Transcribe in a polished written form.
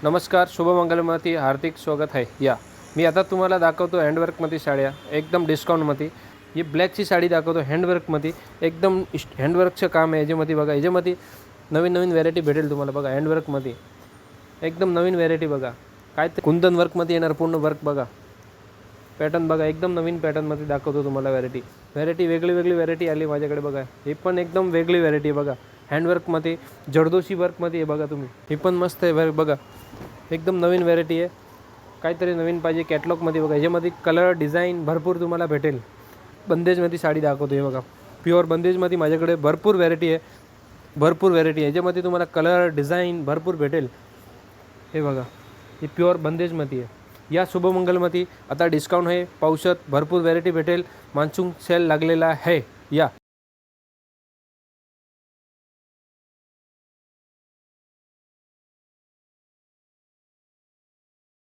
नमस्कार, शुभमंगलमध्ये हार्दिक स्वागत आहे. मी आता तुम्हाला दाखवतो हँडवर्कमध्ये साड्या एकदम डिस्काउंटमध्ये. ही ब्लॅकची साडी दाखवतो हँडवर्कमध्ये. एकदम हँडवर्कचं काम आहे याच्यामध्ये. बघा, याच्यामध्ये नवीन नवीन व्हॅरायटी भेटेल तुम्हाला. बघा, हँडवर्कमध्ये एकदम नवीन व्हॅरायटी. बघा, काय ते कुंदन वर्कमध्ये येणार पूर्ण वर्क. बघा, पॅटर्न बघा, एकदम नवीन पॅटर्नमध्ये दाखवतो तुम्हाला. व्हॅरायटी वेगळी व्हॅरायटी आली माझ्याकडे. बघा, हे पण एकदम वेगळी व्हॅरायटी आहे. बघा, हँडवर्कमध्ये जरदोशी वर्कमध्ये आहे. बघा तुम्ही, हे पण मस्त आहे वर्क. बघा, एकदम नवीन व्हॅरायटी आहे. काहीतरी नवीन पाहिजे कॅटलॉगमध्ये. बघा, याच्यामध्ये कलर डिझाईन भरपूर तुम्हाला भेटेल. बंदेजमध्ये साडी दाखवतो. हे बघा, प्युअर बंदेजमध्ये माझ्याकडे भरपूर व्हॅरायटी आहे. याच्यामध्ये तुम्हाला कलर डिझाईन भरपूर भेटेल. हे बघा, हे प्युअर बंदेजमध्ये आहे. या शुभमंगलमध्ये आता डिस्काउंट आहे. पावसात भरपूर व्हॅरायटी भेटेल. मान्सून सेल लागलेला आहे.